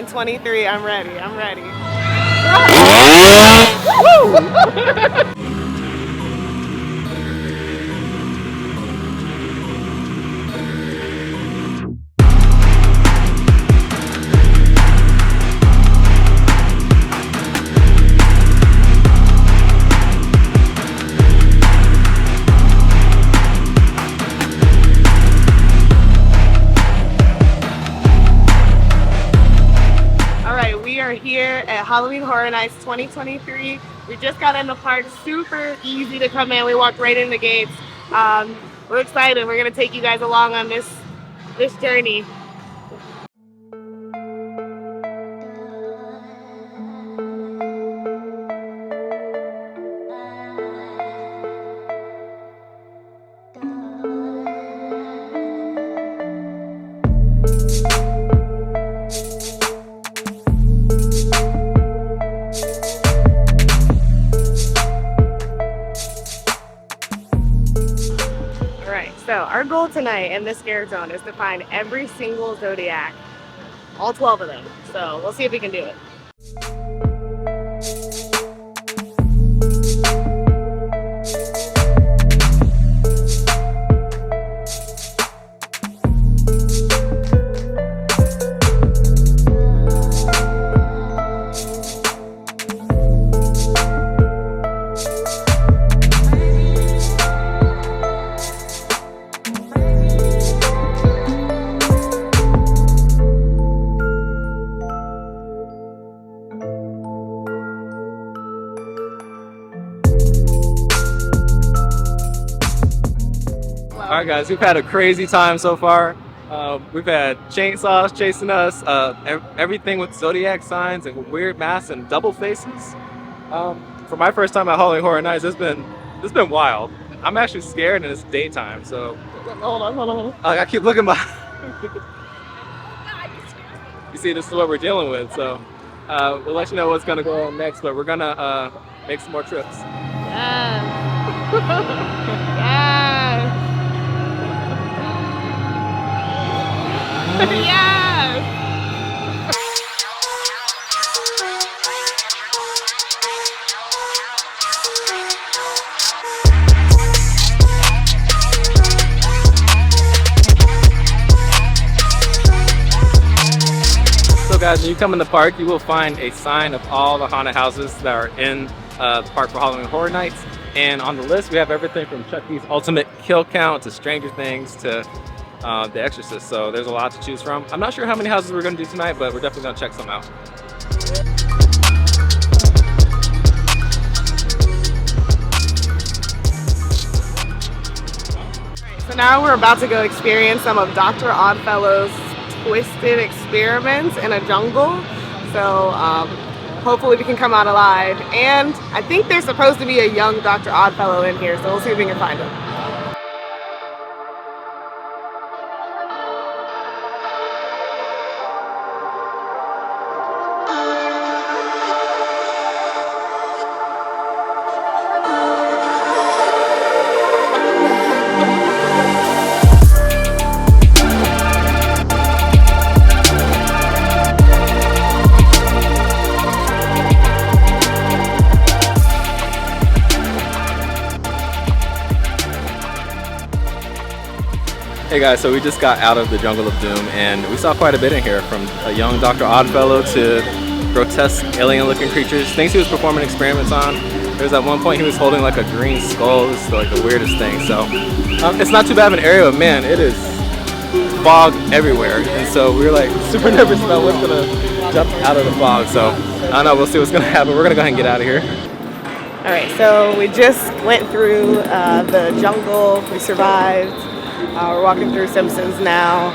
in 23. I'm ready. I'm ready. Here at Halloween Horror Nights 2023. We just got in the park, super easy to come in. We walked right in the gates. We're excited. We're gonna take you guys along on this journey. So our goal tonight in this scare zone is to find every single Zodiac, all 12 of them. So we'll see if we can do it. Alright guys, we've had a crazy time so far. We've had chainsaws chasing us, everything with zodiac signs and weird masks and double faces. For my first time at Halloween Horror Nights, it's been wild. I'm actually scared and it's daytime, so hold on. I keep looking behind. You see, this is what we're dealing with, so we'll let you know what's gonna go on next, but we're gonna make some more trips. Yes. Yes. Yes! So guys, when you come in the park, you will find a sign of all the haunted houses that are in the park for Halloween Horror Nights. And on the list, we have everything from Chucky's Ultimate Kill Count to Stranger Things to The Exorcist, so there's a lot to choose from. I'm not sure how many houses we're going to do tonight, but we're definitely going to check some out. So now we're about to go experience some of Dr. Oddfellow's twisted experiments in a jungle. So hopefully we can come out alive. And I think there's supposed to be a young Dr. Oddfellow in here, so we'll see if we can find him. Hey guys, so we just got out of the Jungle of Doom and we saw quite a bit in here, from a young Dr. Oddfellow to grotesque alien-looking creatures, things he was performing experiments on. There's at one point he was holding like a green skull. This is like the weirdest thing. So it's not too bad of an area, but man, it is fog everywhere. And so we were like super nervous about what's gonna jump out of the fog. So I don't know, we'll see what's gonna happen. We're gonna go ahead and get out of here. All right, so we just went through the jungle, we survived. We're walking through Simpsons now,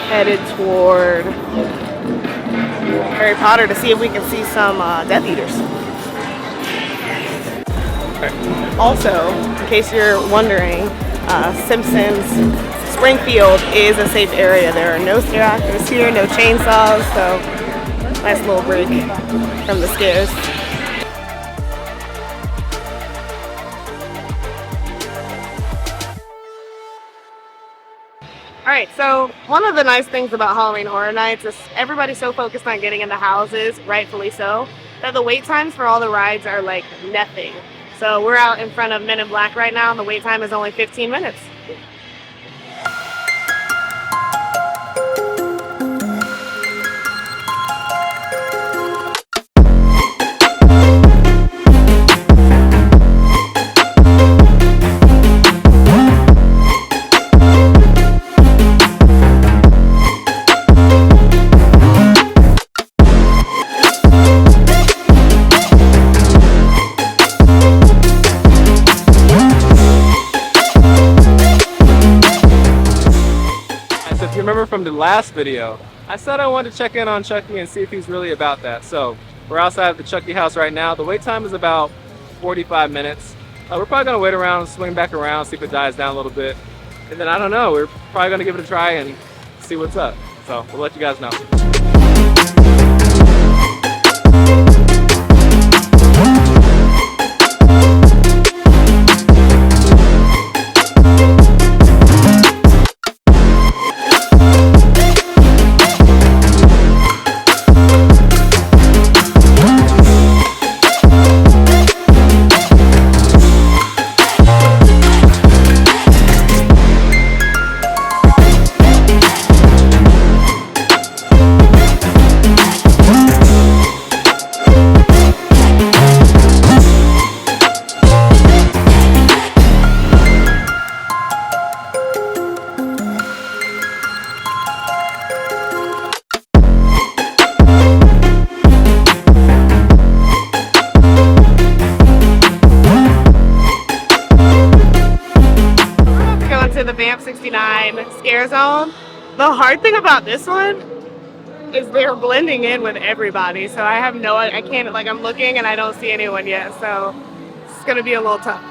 headed toward Harry Potter to see if we can see some Death Eaters. Also, in case you're wondering, Simpsons Springfield is a safe area. There are no scare actors here, no chainsaws, so nice little break from the scares. right, so one of the nice things about Halloween Horror Nights is everybody's so focused on getting into houses, rightfully so, that the wait times for all the rides are like nothing. So we're out in front of Men in Black right now, and the wait time is only 15 minutes. Remember from the last video, I said I wanted to check in on Chucky and see if he's really about that. So we're outside of the Chucky house right now. The wait time is about 45 minutes. We're probably gonna wait around, swing back around, see if it dies down a little bit. And then I don't know, we're probably gonna give it a try and see what's up. So we'll let you guys know. The Vamp 69 Scare Zone. The hard thing about this one is they're blending in with everybody, so I can't, like, I'm looking and I don't see anyone yet, so it's gonna be a little tough.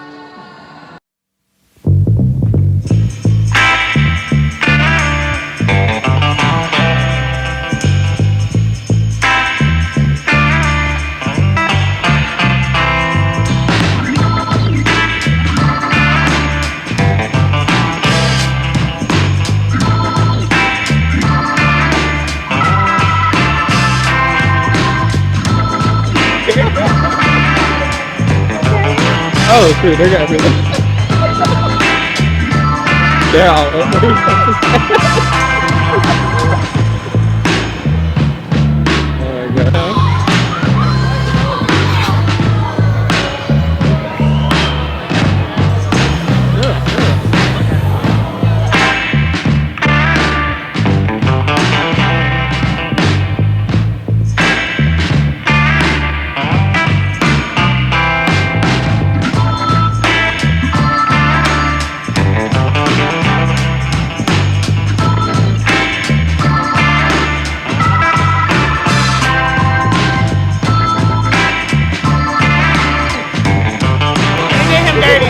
Oh, shoot, they're gonna be they're all over. Oh my God.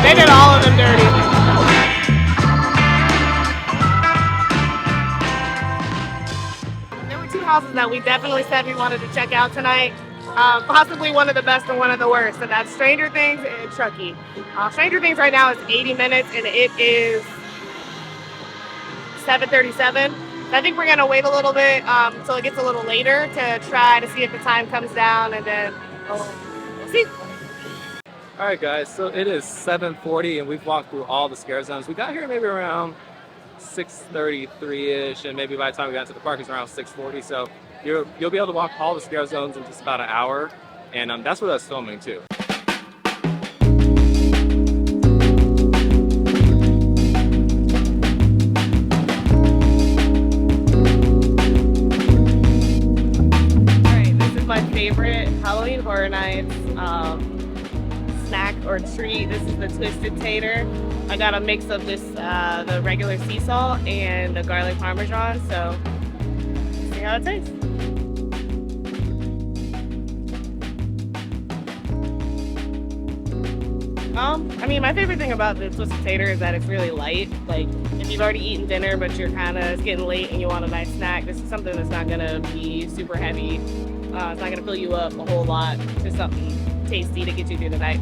They did all of them dirty. There were two houses that we definitely said we wanted to check out tonight. Possibly one of the best and one of the worst, and that's Stranger Things and Chucky. Stranger Things right now is 80 minutes, and it is 7:37. So I think we're gonna wait a little bit until it gets a little later to try to see if the time comes down, and then we'll see. All right, guys, so it is 7:40 and we've walked through all the scare zones. We got here maybe around 6:33-ish, and maybe by the time we got to the park it's around 6:40. So you'll be able to walk all the scare zones in just about an hour, and that's with us filming too. All right, this is my favorite Halloween Horror Nights snack or treat. This is the Twisted Tater. I got a mix of this, the regular sea salt and the garlic parmesan, so see how it tastes. I mean, my favorite thing about the Twisted Tater is that it's really light. Like, if you've already eaten dinner, but it's getting late and you want a nice snack, this is something that's not gonna be super heavy. It's not gonna fill you up a whole lot. Just something tasty to get you through the night.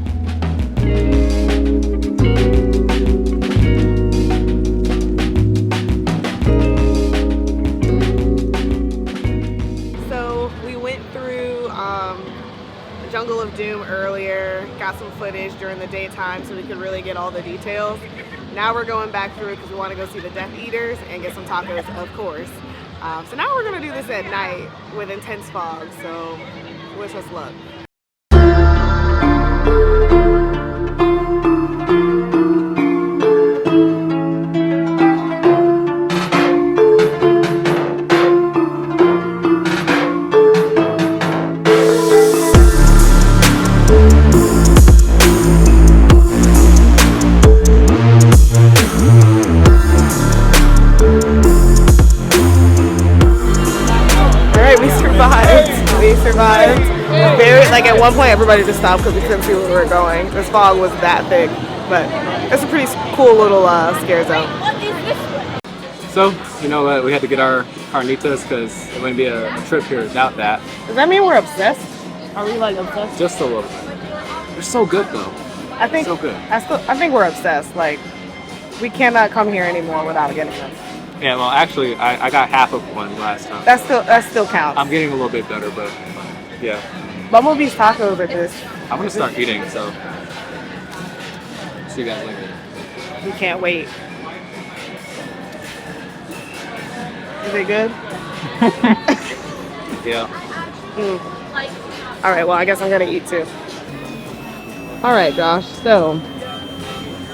got some footage during the daytime so we could really get all the details. Now we're going back through because we want to go see the Death Eaters and get some tacos, of course. So now we're going to do this at night with intense fog, so wish us luck. Like at one point everybody just stopped because we couldn't see where we were going. This fog was that thick, but it's a pretty cool little scare zone. So, you know what, we had to get our carnitas because it wouldn't be a trip here without that. Does that mean we're obsessed? Are we like obsessed? Just a little bit. They're so good though. I think so good. I think we're obsessed. Like, we cannot come here anymore without getting them. Yeah, well actually I got half of one last time. That still counts. I'm getting a little bit better, but yeah. Bumblebee's tacos are just... I'm gonna start eating, so see you guys later. We can't wait. Is it good? Yeah. All right, well, I guess I'm gonna eat too. All right, Josh, so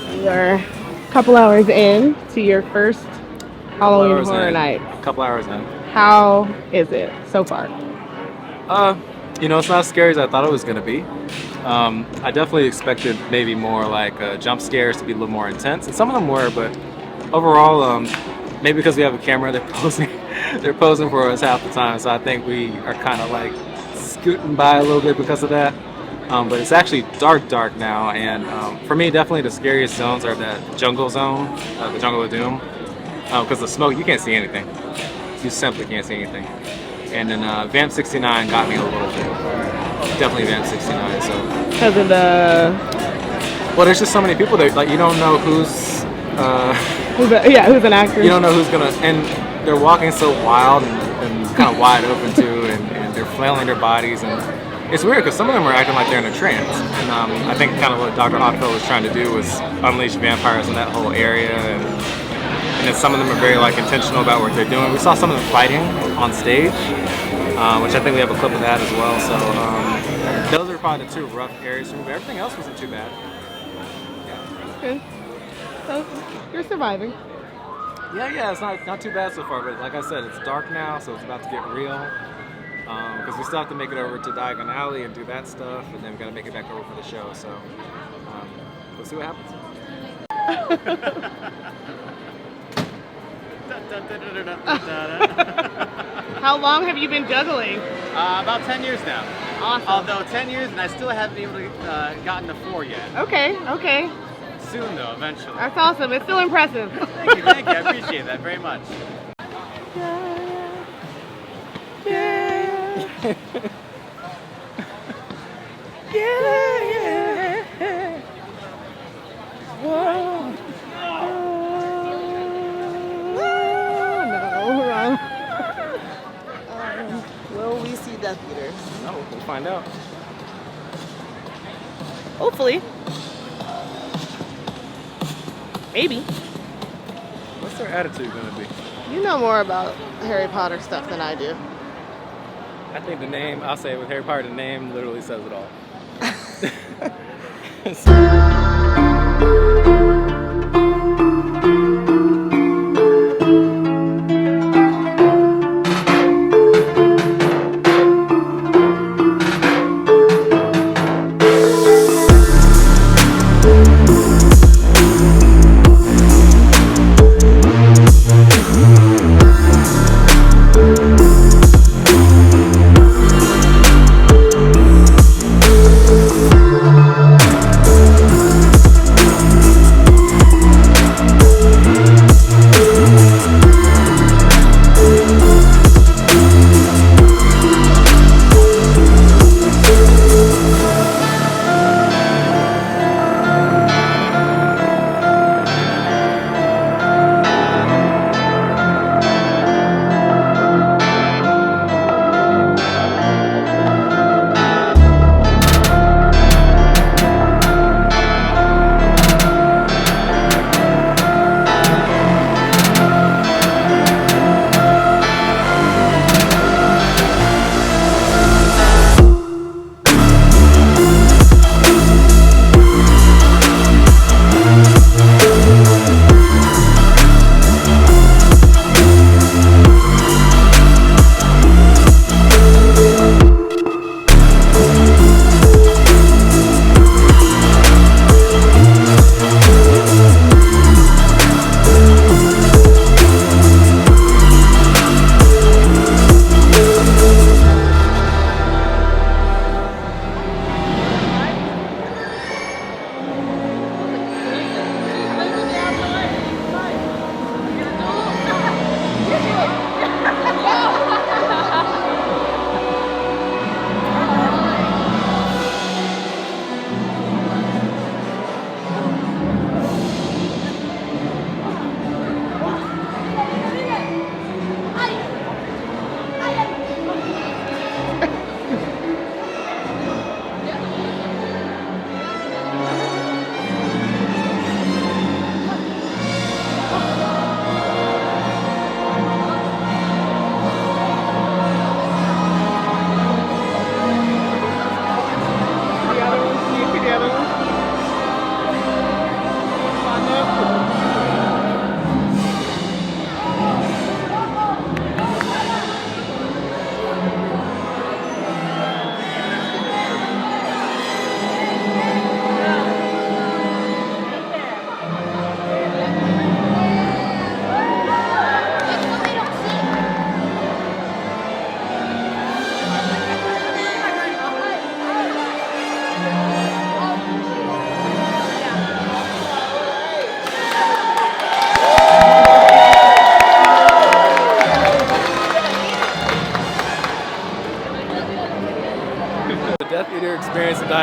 we are a couple hours in to your first Halloween Horror Night. A couple hours in. How is it so far? You know, it's not as scary as I thought it was going to be. I definitely expected maybe more like jump scares to be a little more intense, and some of them were, but overall, maybe because we have a camera, they're posing for us half the time, so I think we are kind of like scooting by a little bit because of that. But it's actually dark now, and for me, definitely the scariest zones are that jungle zone, the jungle of doom, because the smoke, you can't see anything. You simply can't see anything. And then Vamp 69 got me a little bit. Definitely Vamp 69. So because of the... Well, there's just so many people that like you don't know who's who's an actor. You don't know who's gonna, and they're walking so wild and kind of wide open too, and they're flailing their bodies, and it's weird because some of them are acting like they're in a trance. And I think kind of what Dr. Oddfellow was trying to do was unleash vampires in that whole area, and then some of them are very like intentional about what they're doing. We saw some of them fighting on stage, which I think we have a clip of that as well. So those are probably the two rough areas for me, but everything else wasn't too bad. Yeah. Okay. So you're surviving. Yeah, it's not too bad so far, but like I said, it's dark now, so it's about to get real. Because we still have to make it over to Diagon Alley and do that stuff, and then we got to make it back over for the show. So we'll see what happens. How long have you been juggling? About 10 years now. Awesome. Although 10 years, and I still haven't been able to gotten to 4 yet. Okay. Soon though, eventually. That's awesome. It's still impressive. Thank you. I appreciate that very much. Yeah. Whoa. No. Will we see Death Eaters? No, we'll find out. Hopefully. Maybe. What's their attitude going to be? You know more about Harry Potter stuff than I do. I think the name, I'll say with Harry Potter, the name literally says it all.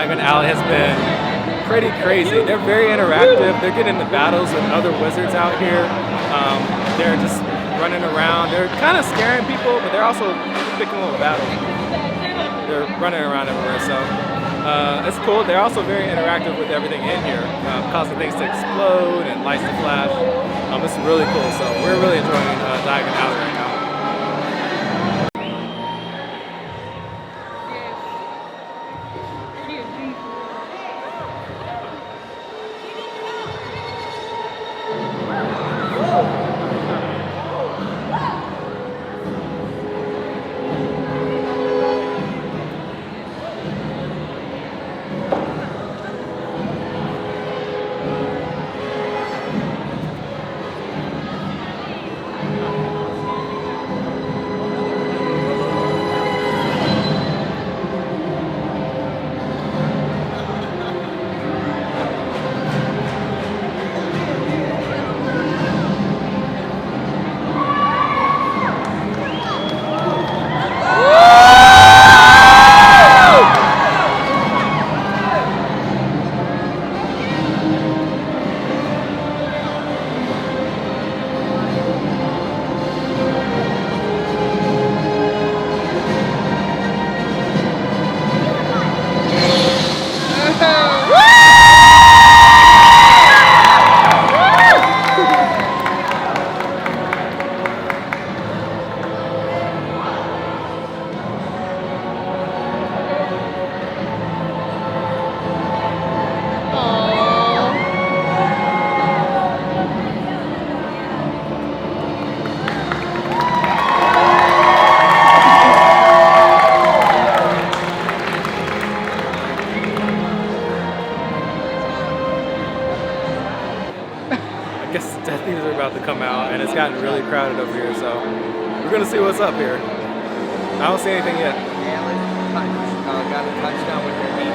Diagon Alley has been pretty crazy. They're very interactive. They're getting into battles with other wizards out here. They're just running around. They're kind of scaring people, but they're also picking up a battle. They're running around everywhere, so it's cool. They're also very interactive with everything in here, causing things to explode and lights to flash. It's really cool, so we're really enjoying Diagon Alley right now. I guess Death Eaters are about to come out, and it's gotten really crowded over here, so we're gonna see what's up here. I don't see anything yet. Got a touchdown with their knee.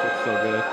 Looks so good.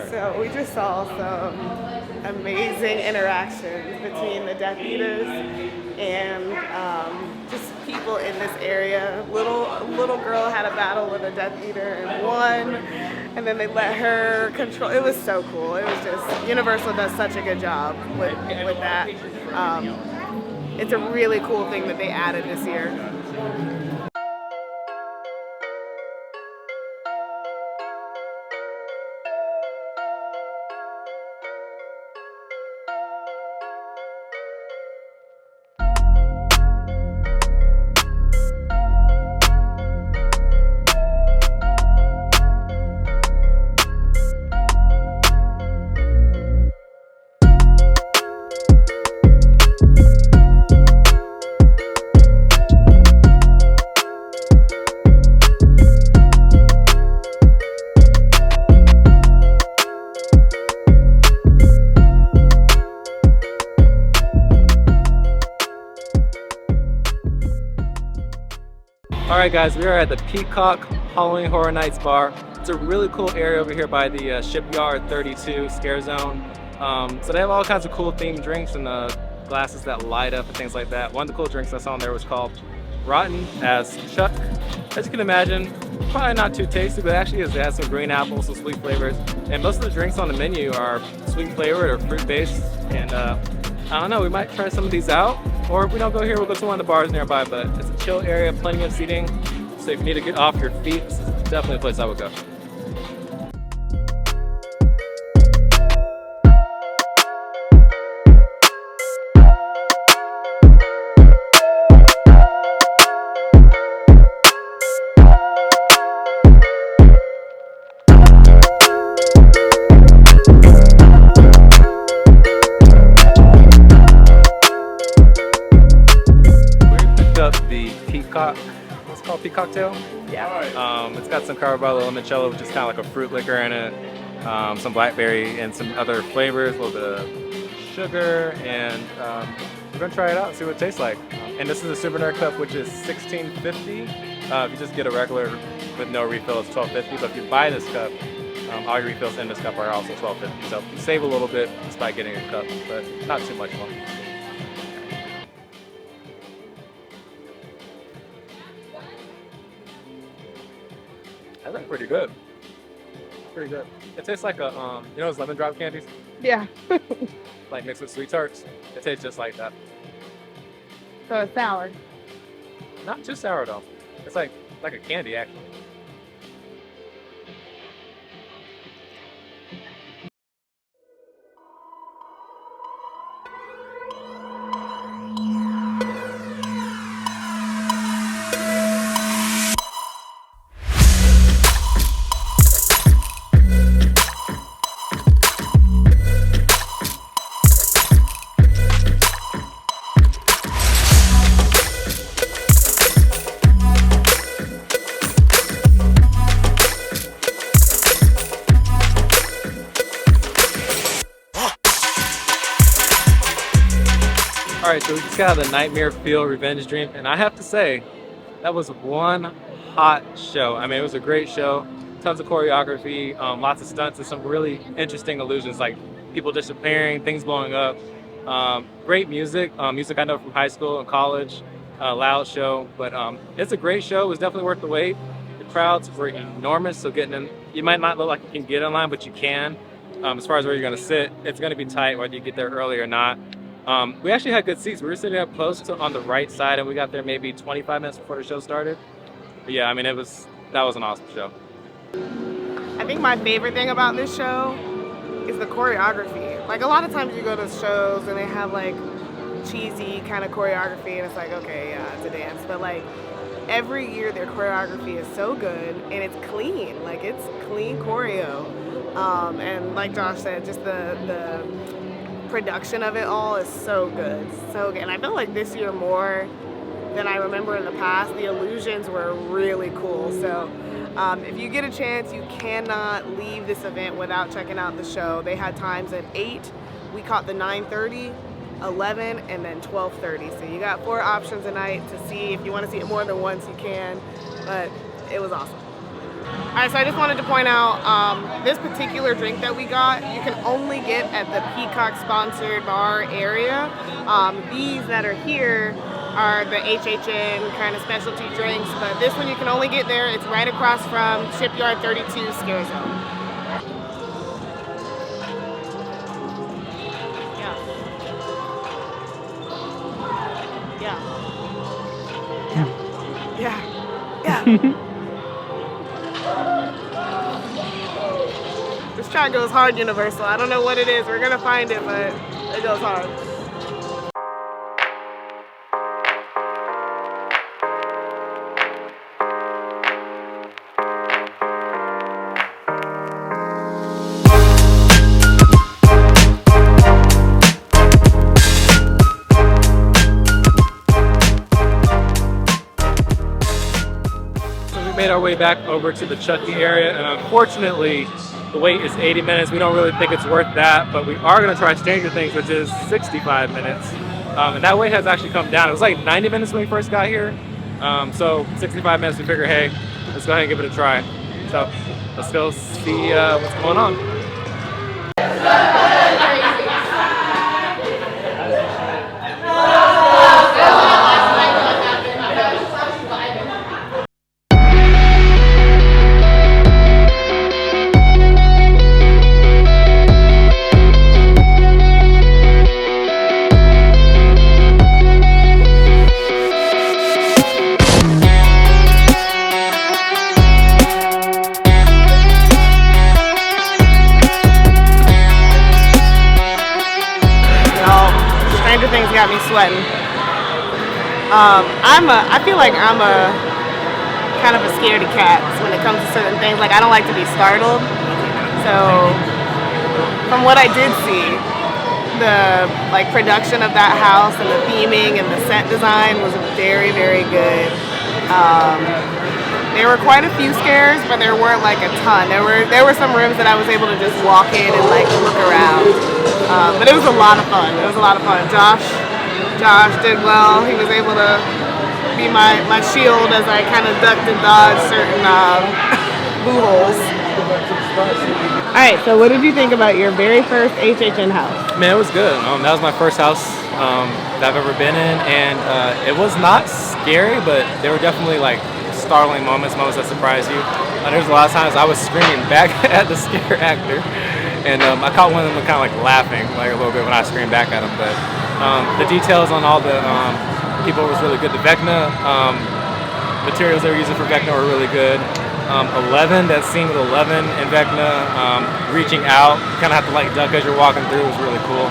So we just saw some amazing interactions between the Death Eaters and just people in this area. A little girl had a battle with a Death Eater and won, and then they let her control. It was so cool. It was just, Universal does such a good job with that. It's a really cool thing that they added this year. Alright guys, we are at the Peacock Halloween Horror Nights bar. It's a really cool area over here by the Shipyard 32 scare zone. So they have all kinds of cool themed drinks and glasses that light up and things like that. One of the cool drinks I saw on there was called Rotten as Chuck. As you can imagine, probably not too tasty, but actually it has some green apples, some sweet flavors. And most of the drinks on the menu are sweet flavored or fruit based. And I don't know, we might try some of these out. Or if we don't go here, we'll go to one of the bars nearby. But it's a chill area, plenty of seating. So if you need to get off your feet, this is definitely a place I would go. It's called Peacock Tail. Yeah. It's got some Caraballo limoncello, which is kind of like a fruit liquor in it, some blackberry and some other flavors, a little bit of sugar, and we're gonna try it out and see what it tastes like. And this is a souvenir cup, which is $16.50. If you just get a regular with no refill, it's $12.50. But if you buy this cup, all your refills in this cup are also $12.50. So you save a little bit just by getting a cup, but not too much more. That's pretty good. Pretty good. It tastes like a, you know those lemon drop candies? Yeah. Like mixed with sweet tarts. It tastes just like that. So it's sour. Not too sour though. It's like a candy actually. Alright, so we just got the Nightmare Fuel Revenge Dream, and I have to say, that was one hot show. I mean, it was a great show. Tons of choreography, lots of stunts, and some really interesting illusions, like people disappearing, things blowing up. Great music, music I know from high school and college, loud show, but it's a great show. It was definitely worth the wait. The crowds were enormous, so getting in, you might not look like you can get in line, but you can. As far as where you're gonna sit, it's gonna be tight whether you get there early or not. We actually had good seats. We were sitting up close to on the right side, and we got there maybe 25 minutes before the show started. But yeah, I mean, that was an awesome show. I think my favorite thing about this show is the choreography. Like a lot of times you go to shows and they have like cheesy kind of choreography, and it's like, okay, yeah, it's a dance. But like every year their choreography is so good and it's clean. Like it's clean choreo. And like Josh said, just the production of it all is so good, so good. And I feel like this year more than I remember in the past, the illusions were really cool. So if you get a chance, you cannot leave this event without checking out the show. They had times at 8, we caught the 9:30, 11, and then 12:30. So you got 4 options a night to see. If you want to see it more than once, you can, but it was awesome. All right, so I just wanted to point out this particular drink that we got, you can only get at the Peacock sponsored bar area. These that are here are the HHN kind of specialty drinks, but this one you can only get there. It's right across from Shipyard 32 Scare Zone. Yeah. This track goes hard, Universal. I don't know what it is. We're gonna find it, but it goes hard. Made our way back over to the Chucky area, and unfortunately the wait is 80 minutes. We don't really think it's worth that, but we are going to try Stranger Things, which is 65 minutes, and that wait has actually come down. It was like 90 minutes when we first got here, so 65 minutes we figure, hey, let's go ahead and give it a try. So let's go see what's going on. Stranger Things got me sweating. I feel like I'm a kind of a scaredy cat when it comes to certain things. Like I don't like to be startled. So from what I did see, the production of that house and the theming and the set design was very, very good. There were quite a few scares, but there weren't like a ton. There were some rooms that I was able to just walk in and like look around. But it was a lot of fun. It was a lot of fun. Josh did well. He was able to be my shield as I kind of ducked and dodged certain boo holes. All right, so what did you think about your very first HHN house? Man, it was good. That was my first house that I've ever been in, and it was not scary, but there were definitely like startling moments that surprise you. There's a lot of times I was screaming back at the scare actor, and I caught one of them kind of like laughing like a little bit when I screamed back at him. But the details on all the people was really good. The Vecna materials they were using for Vecna were really good. 11, that scene with 11 and Vecna reaching out, you kind of have to like duck as you're walking through, was really cool.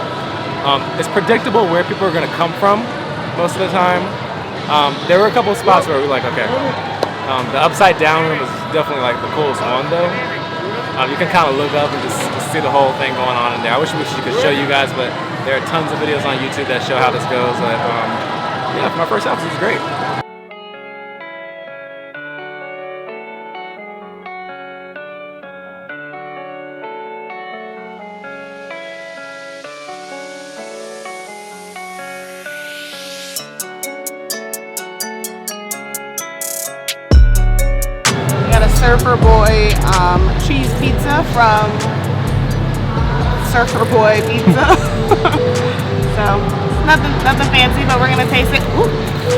It's predictable where people are going to come from most of the time. There were a couple of spots where we were like, okay. The upside down room was definitely like the coolest one though. You can kind of look up and just see the whole thing going on in there. I wish we could show you guys, but there are tons of videos on YouTube that show how this goes. But yeah, for my first house, it was great. Surfer Boy cheese pizza from Surfer Boy Pizza. So nothing fancy, but we're gonna taste it. Ooh,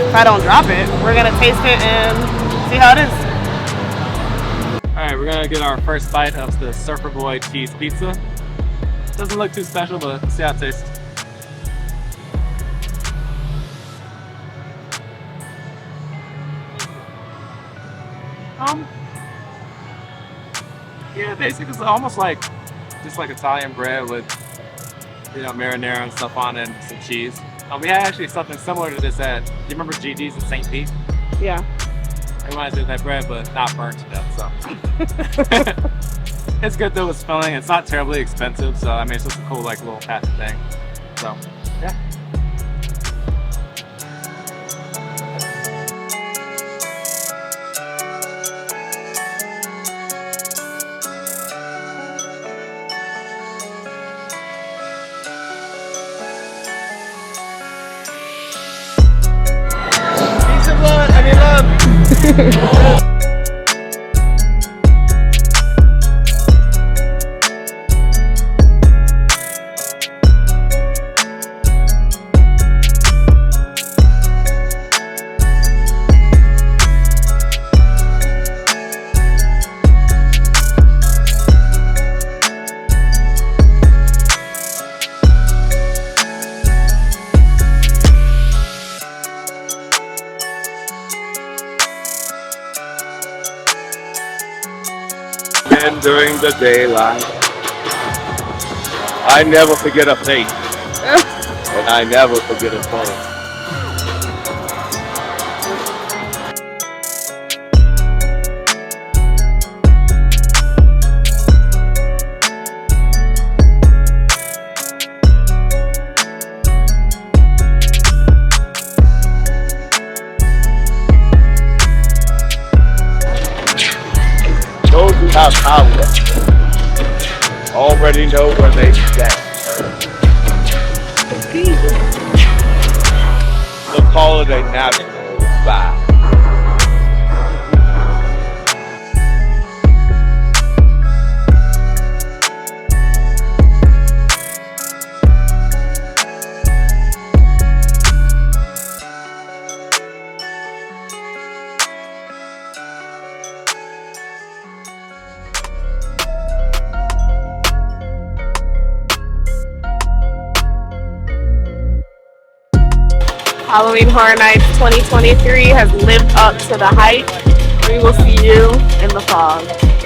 if I don't drop it, we're gonna taste it and see how it is. All right, we're gonna get our first bite of the Surfer Boy cheese pizza. Doesn't look too special, but let's see how it tastes. Yeah, basically it's almost like just like Italian bread with, you know, marinara and stuff on it and some cheese. We had actually something similar to this at, do you remember GD's in St. Pete? Yeah. It reminds me of that bread, but not burnt to death, so. It's good though, it's filling. It's not terribly expensive, so I mean, it's just a cool like little patch thing. So, yeah. During the daylight, I never forget a face, and I never forget a phone. Those who have power already know where they stand. We'll call it a natural vibe. Halloween Horror Nights 2023 has lived up to the hype. We will see you in the fog.